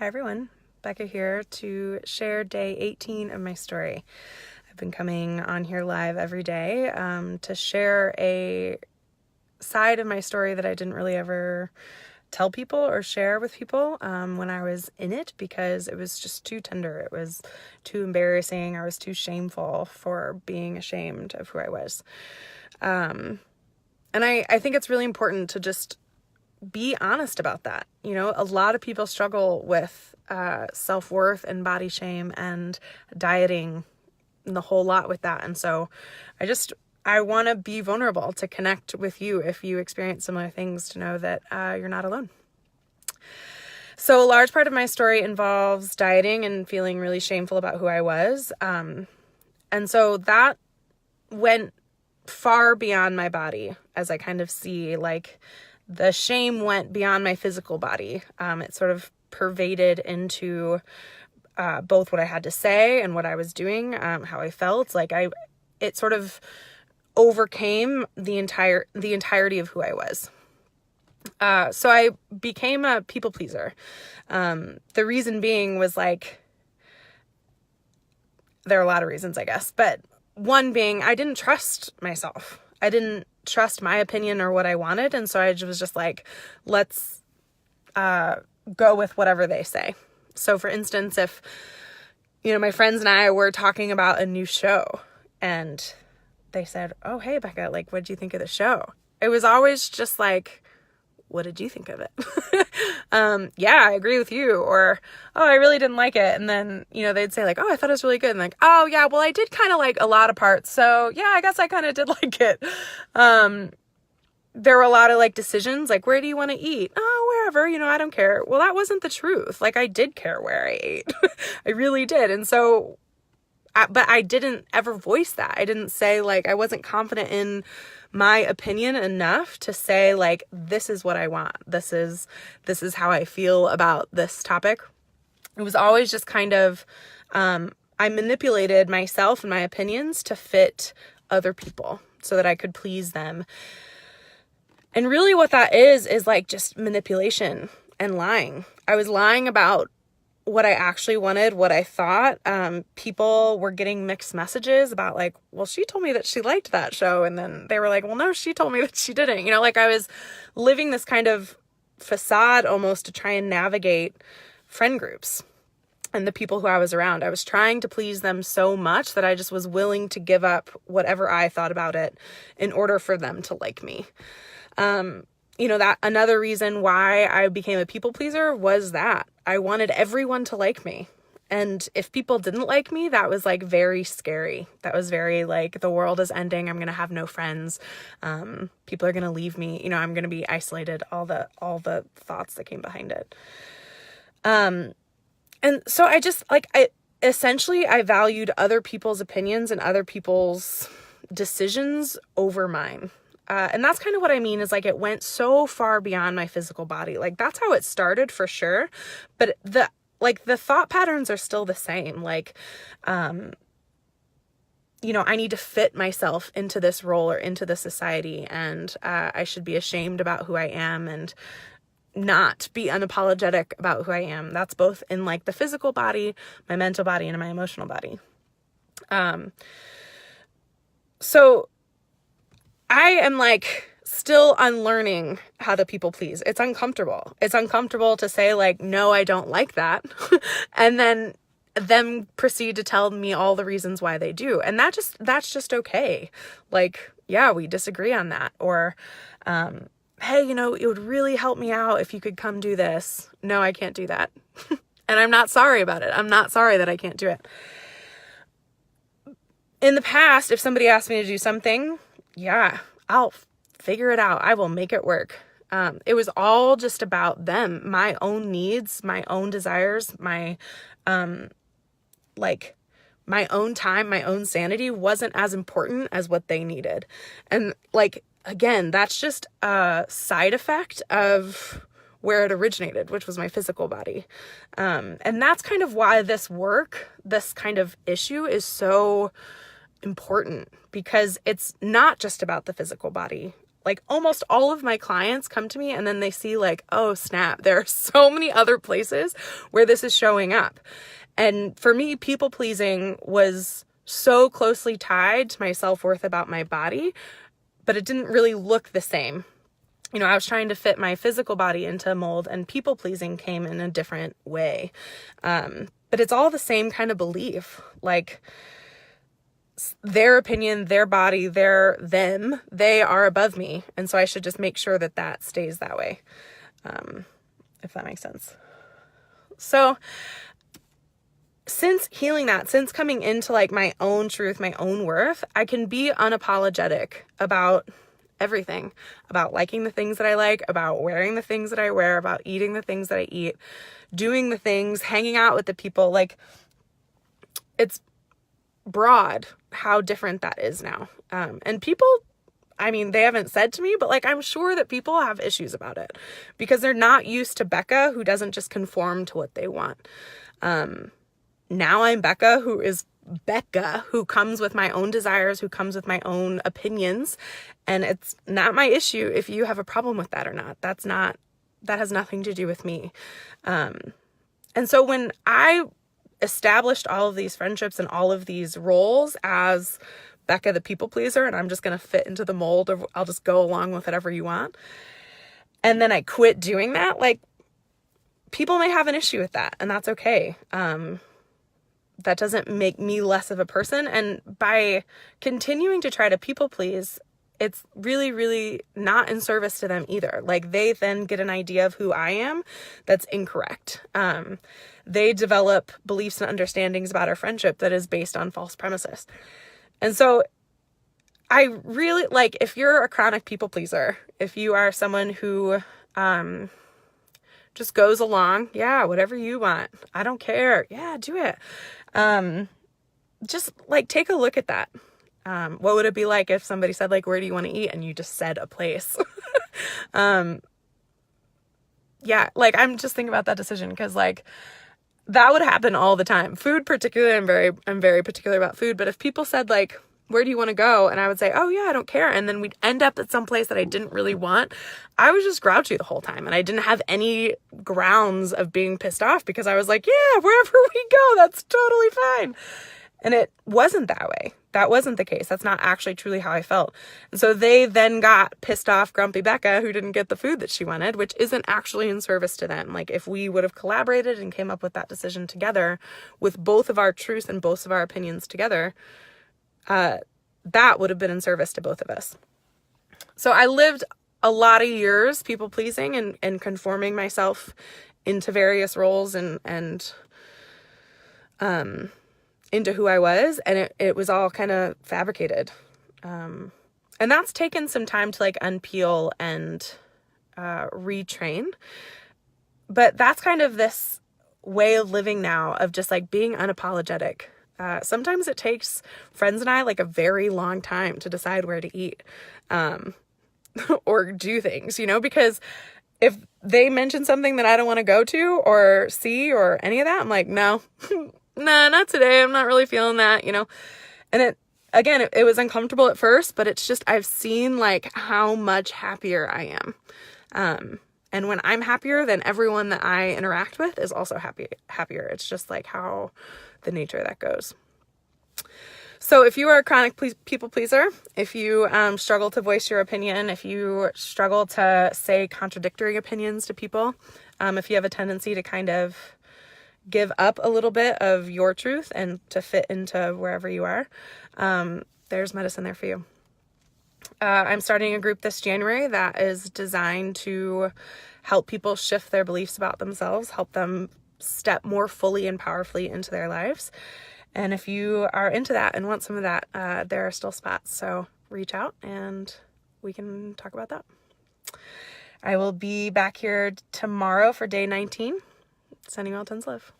Hi everyone, Becca here to share day 18 of my story. I've been coming on here live every day to share a side of my story that I didn't really ever tell people or share with people when I was in it, because it was just too tender. It was too embarrassing. I was too shameful for being ashamed of who I was. And I think it's really important to just be honest about that. You know, a lot of people struggle with self-worth and body shame and dieting and the whole lot with that. And so I want to be vulnerable to connect with you if you experience similar things, to know that you're not alone. So a large part of my story involves dieting and feeling really shameful about who I was. And so that went far beyond my body, as I kind of see, like, the shame went beyond my physical body. It sort of pervaded into both what I had to say and what I was doing, how I felt. It sort of overcame the entirety of who I was. So I became a people pleaser. The reason being was, like, there are a lot of reasons, I guess, but one being I didn't trust myself. I didn't trust my opinion or what I wanted. And so I was just like, let's go with whatever they say. So for instance, if, my friends and I were talking about a new show and they said, "Oh, hey, Becca, like, what did you think of the show?" It was always just like, "What did you think of it?" Yeah, I agree with you. Or, "Oh, I really didn't like it." And then, they'd say, like, "Oh, I thought it was really good." And like, "Oh yeah, well, I did kind of like a lot of parts. So yeah, I guess I kind of did like it." There were a lot of, like, decisions, like, "Where do you want to eat?" "Oh, wherever, I don't care." Well, that wasn't the truth. Like, I did care where I ate. I really did. And so, but I didn't ever voice that. I didn't say, like, I wasn't confident in my opinion enough to say, like, this is what I want. This is how I feel about this topic. It was always just kind of, I manipulated myself and my opinions to fit other people so that I could please them. And really what that is like just manipulation and lying. I was lying about what I actually wanted, what I thought. People were getting mixed messages about, like, "Well, she told me that she liked that show." And then they were like, "Well, no, she told me that she didn't." I was living this kind of facade almost to try and navigate friend groups and the people who I was around. I was trying to please them so much that I just was willing to give up whatever I thought about it in order for them to like me. That another reason why I became a people pleaser was that I wanted everyone to like me. And if people didn't like me, that was, like, very scary. That was very, like, the world is ending. I'm going to have no friends. People are going to leave me. I'm going to be isolated. All the thoughts that came behind it. And so I just, like, I valued other people's opinions and other people's decisions over mine. And that's kind of what I mean is, like, it went so far beyond my physical body. Like, that's how it started for sure. But the thought patterns are still the same. Like, I need to fit myself into this role or into the society, and I should be ashamed about who I am and not be unapologetic about who I am. That's both in, like, the physical body, my mental body, and my emotional body. So I am, like, still unlearning how to people please. It's uncomfortable. It's uncomfortable to say, like, "No, I don't like that." And then them proceed to tell me all the reasons why they do. And that's just okay. Like, yeah, we disagree on that. Or, "Hey, it would really help me out if you could come do this." No, I can't do that. And I'm not sorry about it. I'm not sorry that I can't do it. In the past, if somebody asked me to do something, yeah, I'll figure it out. I will make it work. It was all just about them, my own needs, my own desires, my own time, my own sanity wasn't as important as what they needed. And, like, again, that's just a side effect of where it originated, which was my physical body. And that's kind of why this kind of issue is so important, because it's not just about the physical body. Like almost all of my clients come to me and then they see like, oh snap, there are so many other places where this is showing up. And for me, people pleasing was so closely tied to my self-worth about my body, but it didn't really look the same. You know, I was trying to fit my physical body into a mold, and people pleasing came in a different way. But it's all the same kind of belief. Like, their opinion, their body, they are above me. And so I should just make sure that that stays that way. If that makes sense. So since healing that, since coming into like my own truth, my own worth, I can be unapologetic about everything, about liking the things that I like, about wearing the things that I wear, about eating the things that I eat, doing the things, hanging out with the people. Like, it's broad how different that is now. And people, I mean, they haven't said to me, but like, I'm sure that people have issues about it because they're not used to Becca, who doesn't just conform to what they want. Now I'm Becca, who is Becca, who comes with my own desires, who comes with my own opinions. And it's not my issue if you have a problem with that or not. That has nothing to do with me. And so when I established all of these friendships and all of these roles as Becca, the people pleaser, and I'm just going to fit into the mold of, I'll just go along with whatever you want. And then I quit doing that. Like, people may have an issue with that, and that's okay. That doesn't make me less of a person. And by continuing to try to people please, it's really, really not in service to them either. Like, they then get an idea of who I am that's incorrect. They develop beliefs and understandings about our friendship that is based on false premises. And so I really, like, if you're a chronic people pleaser, if you are someone who just goes along, yeah, whatever you want, I don't care, yeah, do it. Just like, take a look at that. What would it be like if somebody said, like, where do you want to eat? And you just said a place. Yeah, like, I'm just thinking about that decision because, like, that would happen all the time. Food particularly, I'm very particular about food. But if people said, like, where do you want to go? And I would say, oh yeah, I don't care. And then we'd end up at some place that I didn't really want. I was just grouchy the whole time. And I didn't have any grounds of being pissed off because I was like, yeah, wherever we go, that's totally fine. And it wasn't that way. That wasn't the case. That's not actually truly how I felt. And so they then got pissed off, grumpy Becca, who didn't get the food that she wanted, which isn't actually in service to them. Like, if we would have collaborated and came up with that decision together with both of our truths and both of our opinions together, that would have been in service to both of us. So I lived a lot of years people pleasing and conforming myself into various roles and into who I was, and it was all kind of fabricated. And that's taken some time to like unpeel and retrain. But that's kind of this way of living now of just like being unapologetic. Sometimes it takes friends and I like a very long time to decide where to eat or do things, you know, because if they mention something that I don't want to go to or see or any of that, I'm like, no, nah, not today. I'm not really feeling that, you know. And it was uncomfortable at first, but it's just, I've seen like how much happier I am. And when I'm happier, then everyone that I interact with is also happier. It's just like how the nature of that goes. So if you are a chronic people pleaser, if you struggle to voice your opinion, if you struggle to say contradictory opinions to people, if you have a tendency to kind of give up a little bit of your truth and to fit into wherever you are, there's medicine there for you. I'm starting a group this January that is designed to help people shift their beliefs about themselves, help them step more fully and powerfully into their lives. And if you are into that and want some of that, there are still spots. So reach out and we can talk about that. I will be back here tomorrow for day 19. Sending you all tons of love.